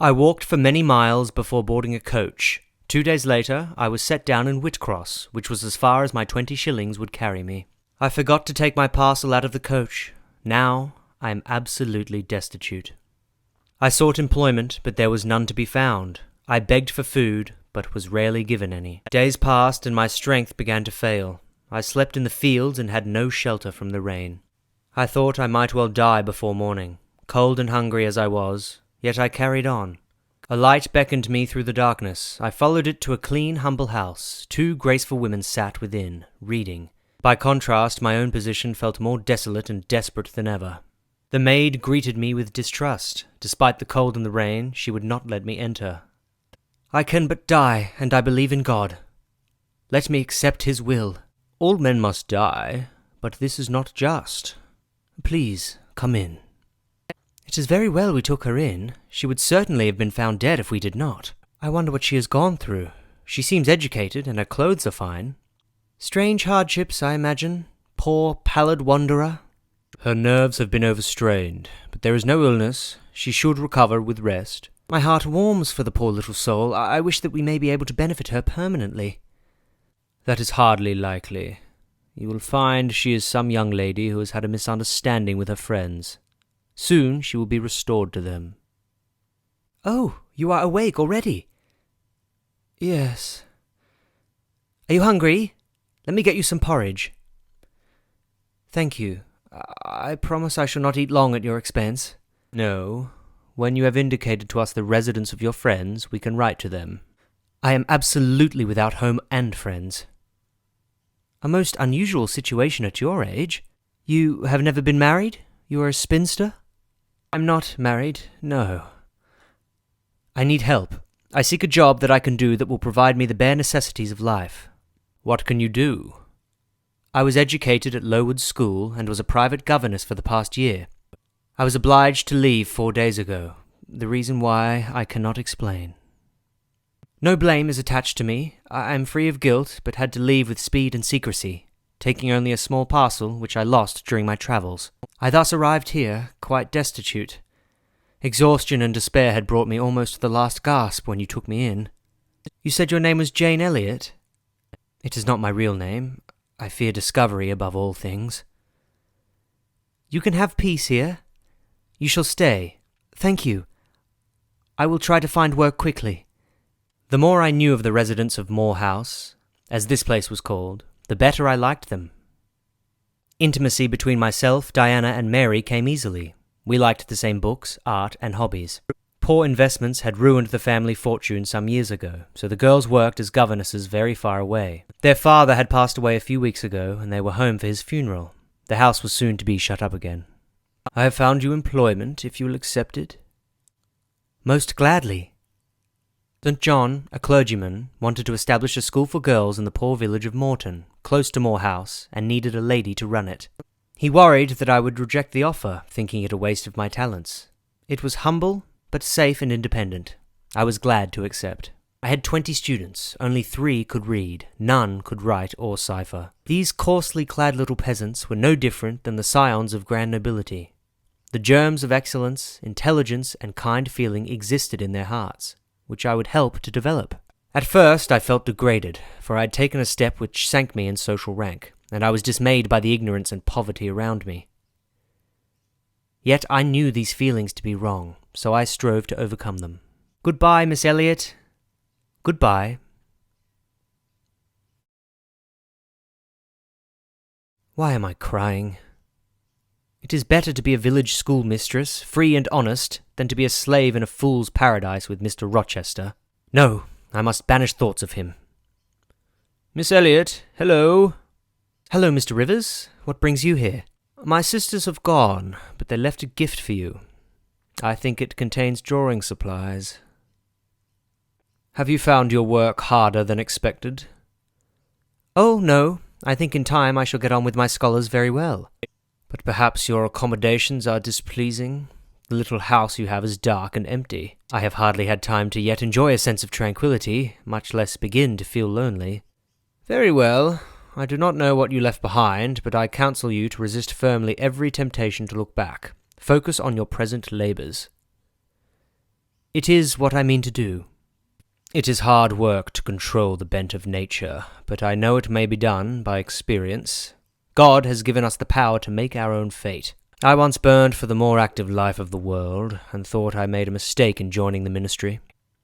I walked for many miles before boarding a coach. 2 days later, I was set down in Whitcross, which was as far as my 20 shillings would carry me. I forgot to take my parcel out of the coach. Now I am absolutely destitute. I sought employment, but there was none to be found. I begged for food, but was rarely given any. Days passed, and my strength began to fail. I slept in the fields and had no shelter from the rain. I thought I might well die before morning. Cold and hungry as I was, yet I carried on. A light beckoned me through the darkness. I followed it to a clean, humble house. 2 graceful women sat within, reading. By contrast, my own position felt more desolate and desperate than ever. The maid greeted me with distrust. Despite the cold and the rain, she would not let me enter. "I can but die, and I believe in God. Let me accept his will." "All men must die, but this is not just. Please, come in." "It is very well we took her in. She would certainly have been found dead if we did not. I wonder what she has gone through. She seems educated, and her clothes are fine. Strange hardships, I imagine. Poor, pallid wanderer." "Her nerves have been overstrained, but there is no illness. She should recover with rest." "My heart warms for the poor little soul. I wish that we may be able to benefit her permanently." "That is hardly likely. You will find she is some young lady who has had a misunderstanding with her friends. Soon she will be restored to them." "Oh, you are awake already?" "Yes." "Are you hungry? Let me get you some porridge." "Thank you. I promise I shall not eat long at your expense." "No. When you have indicated to us the residence of your friends, we can write to them." "I am absolutely without home and friends." "A most unusual situation at your age. You have never been married? You are a spinster?" "I'm not married, no. I need help. I seek a job that I can do that will provide me the bare necessities of life." "What can you do?" "I was educated at Lowood School and was a private governess for the past year. I was obliged to leave 4 days ago. The reason why I cannot explain. No blame is attached to me. I am free of guilt, but had to leave with speed and secrecy, taking only a small parcel which I lost during my travels. I thus arrived here, quite destitute. Exhaustion and despair had brought me almost to the last gasp when you took me in." "You said your name was Jane Elliot?" "It is not my real name. I fear discovery above all things." "You can have peace here. You shall stay. Thank you. I will try to find work quickly." The more I knew of the residents of Moor House, as this place was called, the better I liked them. Intimacy between myself, Diana, and Mary came easily. We liked the same books, art, and hobbies. Poor investments had ruined the family fortune some years ago, so the girls worked as governesses very far away. Their father had passed away a few weeks ago, and they were home for his funeral. The house was soon to be shut up again. "I have found you employment, if you will accept it." "Most gladly." St. John, a clergyman, wanted to establish a school for girls in the poor village of Morton, close to Moor House, and needed a lady to run it. He worried that I would reject the offer, thinking it a waste of my talents. It was humble, but safe and independent. I was glad to accept. I had 20 students. Only 3 could read. None could write or cipher. These coarsely clad little peasants were no different than the scions of grand nobility. The germs of excellence, intelligence, and kind feeling existed in their hearts, which I would help to develop. At first I felt degraded, for I had taken a step which sank me in social rank, and I was dismayed by the ignorance and poverty around me. Yet I knew these feelings to be wrong, so I strove to overcome them. "Goodbye, Miss Elliot. Goodbye." Why am I crying? It is better to be a village schoolmistress, free and honest, than to be a slave in a fool's paradise with Mr. Rochester. No, I must banish thoughts of him. "Miss Elliot, hello." "Hello, Mr. Rivers. What brings you here?" "My sisters have gone, but they left a gift for you. I think it contains drawing supplies." "Have you found your work harder than expected?" "Oh, no. I think in time I shall get on with my scholars very well." "But perhaps your accommodations are displeasing? The little house you have is dark and empty. I have hardly had time to yet enjoy a sense of tranquillity, much less begin to feel lonely." "Very well. I do not know what you left behind, but I counsel you to resist firmly every temptation to look back. Focus on your present labours." It is what I mean to do. It is hard work to control the bent of nature, but I know it may be done by experience. God has given us the power to make our own fate. I once burned for the more active life of the world, and thought I made a mistake in joining the ministry.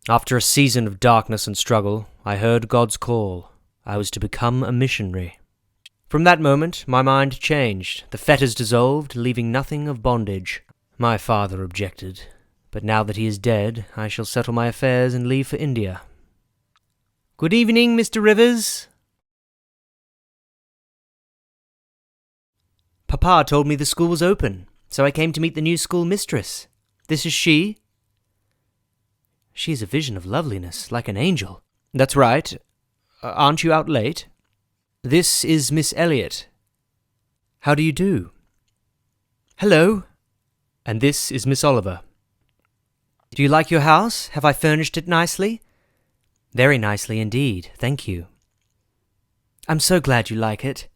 After a season of darkness and struggle, I heard God's call. I was to become a missionary. From that moment, my mind changed. The fetters dissolved, leaving nothing of bondage. My father objected, but now that he is dead, I shall settle my affairs and leave for India. Good evening, Mr. Rivers. Papa told me the school was open, so I came to meet the new school mistress. This is she. She is a vision of loveliness, like an angel. That's right. Aren't you out late? This is Miss Elliot. How do you do? Hello. And this is Miss Oliver. Do you like your house? Have I furnished it nicely? Very nicely indeed, thank you. I'm so glad you like it.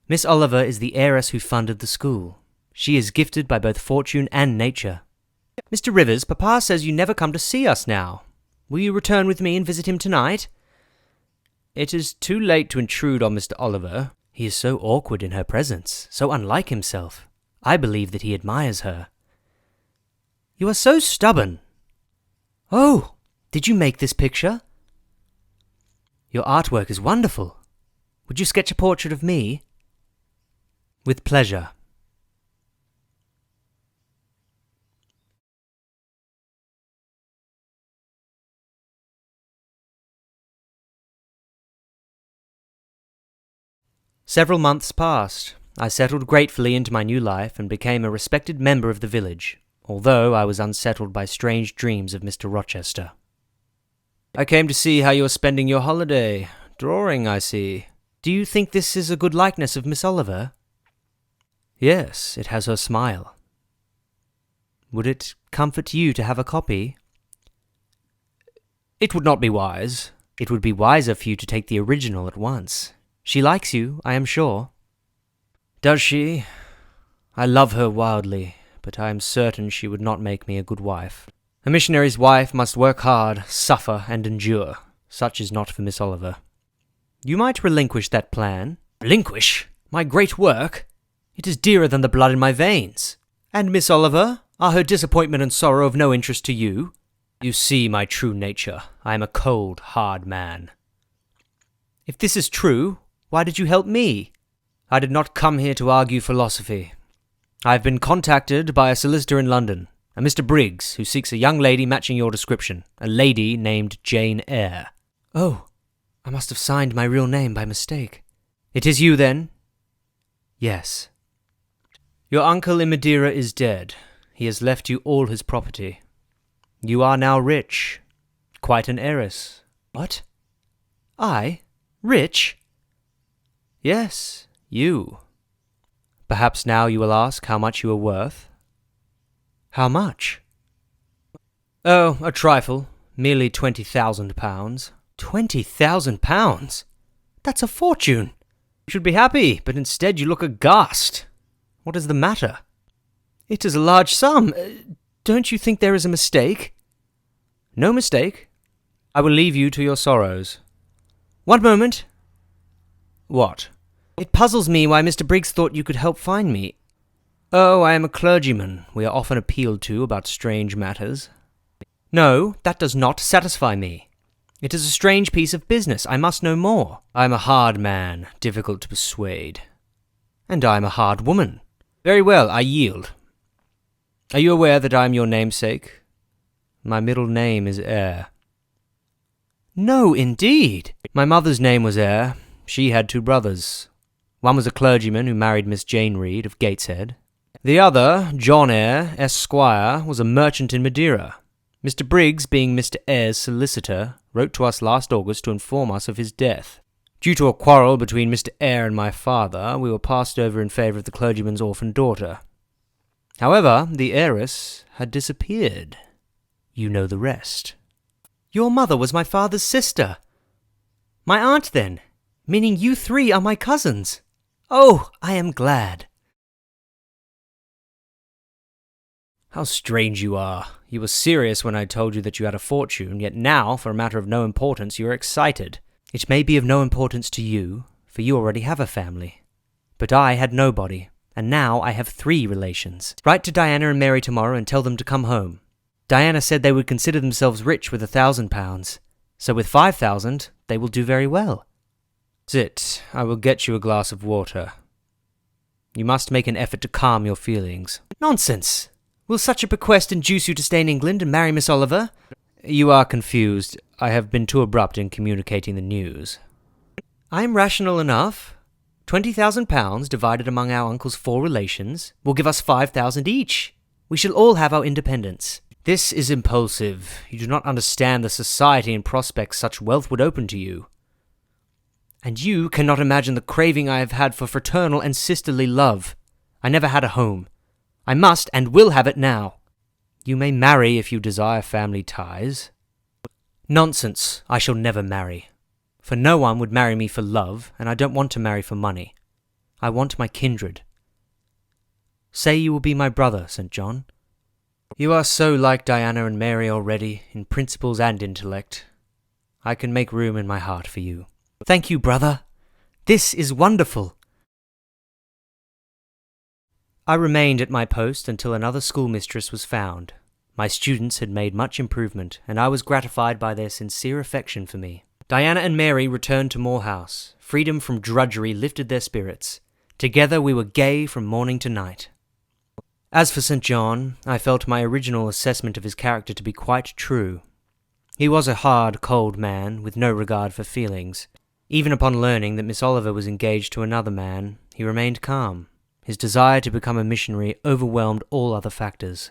Miss Oliver is the heiress who funded the school. She is gifted by both fortune and nature. Mr. Rivers, Papa says you never come to see us now. Will you return with me and visit him tonight? It is too late to intrude on Mr. Oliver. He is so awkward in her presence, so unlike himself. I believe that he admires her. You are so stubborn. Oh, did you make this picture? Your artwork is wonderful. Would you sketch a portrait of me? With pleasure. Several months passed. I settled gratefully into my new life and became a respected member of the village, although I was unsettled by strange dreams of Mr. Rochester. I came to see how you are spending your holiday. Drawing, I see. Do you think this is a good likeness of Miss Oliver? Yes, it has her smile. Would it comfort you to have a copy? It would not be wise. It would be wiser for you to take the original at once. She likes you, I am sure. Does she? I love her wildly, but I am certain she would not make me a good wife. A missionary's wife must work hard, suffer, and endure. Such is not for Miss Oliver. You might relinquish that plan. Relinquish? My great work? It is dearer than the blood in my veins. And Miss Oliver? Are her disappointment and sorrow of no interest to you? You see my true nature. I am a cold, hard man. If this is true, why did you help me? I did not come here to argue philosophy. I have been contacted by a solicitor in London, a Mr. Briggs, who seeks a young lady matching your description, a lady named Jane Eyre. Oh, I must have signed my real name by mistake. It is you, then? Yes. Your uncle in Madeira is dead. He has left you all his property. You are now rich. Quite an heiress. What? I? Rich? Yes, you. Perhaps now you will ask how much you are worth? How much? Oh, a trifle. Merely £20,000. £20,000? That's a fortune. You should be happy, but instead you look aghast. What is the matter? It is a large sum. Don't you think there is a mistake? No mistake. I will leave you to your sorrows. One moment. What? It puzzles me why Mr. Briggs thought you could help find me. Oh, I am a clergyman. We are often appealed to about strange matters. No, that does not satisfy me. It is a strange piece of business. I must know more. I am a hard man, difficult to persuade. And I am a hard woman. Very well, I yield. Are you aware that I am your namesake? My middle name is Eyre. No, indeed. My mother's name was Eyre. She had two brothers. One was a clergyman who married Miss Jane Reed of Gateshead. The other, John Eyre, Esquire, was a merchant in Madeira. Mr. Briggs, being Mr. Eyre's solicitor, wrote to us last August to inform us of his death. Due to a quarrel between Mr. Eyre and my father, we were passed over in favour of the clergyman's orphan daughter. However, the heiress had disappeared. You know the rest. Your mother was my father's sister. My aunt, then, meaning you three are my cousins. Oh, I am glad. How strange you are. You were serious when I told you that you had a fortune, yet now, for a matter of no importance, you are excited. It may be of no importance to you, for you already have a family. But I had nobody, and now I have 3 relations. Write to Diana and Mary tomorrow and tell them to come home. Diana said they would consider themselves rich with £1,000, so with 5,000 they will do very well. Sit, I will get you a glass of water. You must make an effort to calm your feelings. Nonsense! Will such a bequest induce you to stay in England and marry Miss Oliver? You are confused. I have been too abrupt in communicating the news. I am rational enough. £20,000 divided among our uncle's 4 relations will give us 5,000 each. We shall all have our independence. This is impulsive. You do not understand the society and prospects such wealth would open to you. And you cannot imagine the craving I have had for fraternal and sisterly love. I never had a home. I must and will have it now. You may marry if you desire family ties. Nonsense, I shall never marry. For no one would marry me for love, and I don't want to marry for money. I want my kindred. Say you will be my brother, St. John. You are so like Diana and Mary already, in principles and intellect. I can make room in my heart for you. Thank you, brother. This is wonderful. I remained at my post until another schoolmistress was found. My students had made much improvement, and I was gratified by their sincere affection for me. Diana and Mary returned to Moor House. Freedom from drudgery lifted their spirits. Together we were gay from morning to night. As for St. John, I felt my original assessment of his character to be quite true. He was a hard, cold man, with no regard for feelings. Even upon learning that Miss Oliver was engaged to another man, he remained calm. His desire to become a missionary overwhelmed all other factors.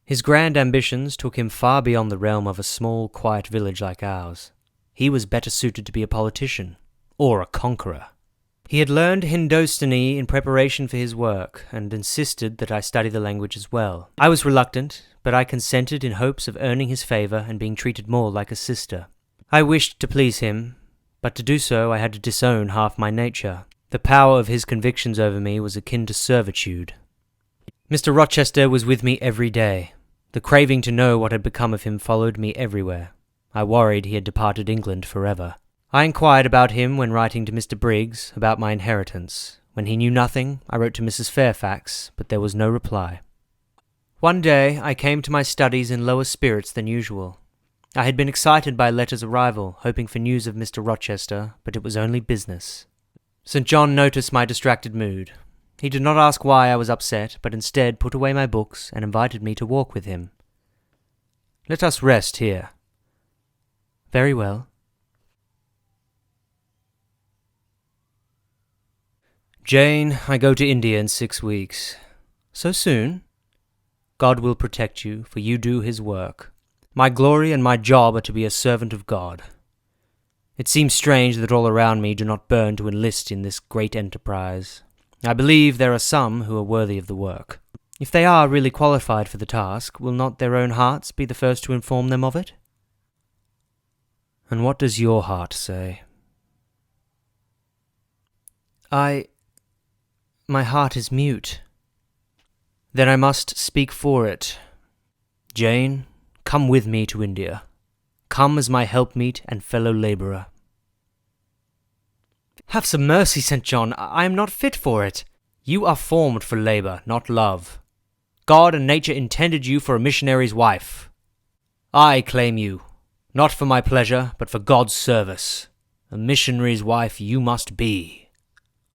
His grand ambitions took him far beyond the realm of a small, quiet village like ours. He was better suited to be a politician, or a conqueror. He had learned Hindostani in preparation for his work, and insisted that I study the language as well. I was reluctant, but I consented in hopes of earning his favour and being treated more like a sister. I wished to please him, but to do so I had to disown half my nature. The power of his convictions over me was akin to servitude. Mr. Rochester was with me every day. The craving to know what had become of him followed me everywhere. I worried he had departed England forever. I inquired about him when writing to Mr. Briggs about my inheritance. When he knew nothing, I wrote to Mrs. Fairfax, but there was no reply. One day I came to my studies in lower spirits than usual. I had been excited by a letter's arrival, hoping for news of Mr. Rochester, but it was only business. St. John noticed my distracted mood. He did not ask why I was upset, but instead put away my books and invited me to walk with him. Let us rest here. Very well. Jane, I go to India in 6 weeks. So soon? God will protect you, for you do his work. My glory and my job are to be a servant of God. It seems strange that all around me do not burn to enlist in this great enterprise. I believe there are some who are worthy of the work. If they are really qualified for the task, will not their own hearts be the first to inform them of it? And what does your heart say? My heart is mute. Then I must speak for it. Jane, come with me to India. Come as my helpmeet and fellow labourer. Have some mercy, St. John. I am not fit for it. You are formed for labour, not love. God and nature intended you for a missionary's wife. I claim you, not for my pleasure, but for God's service. A missionary's wife you must be.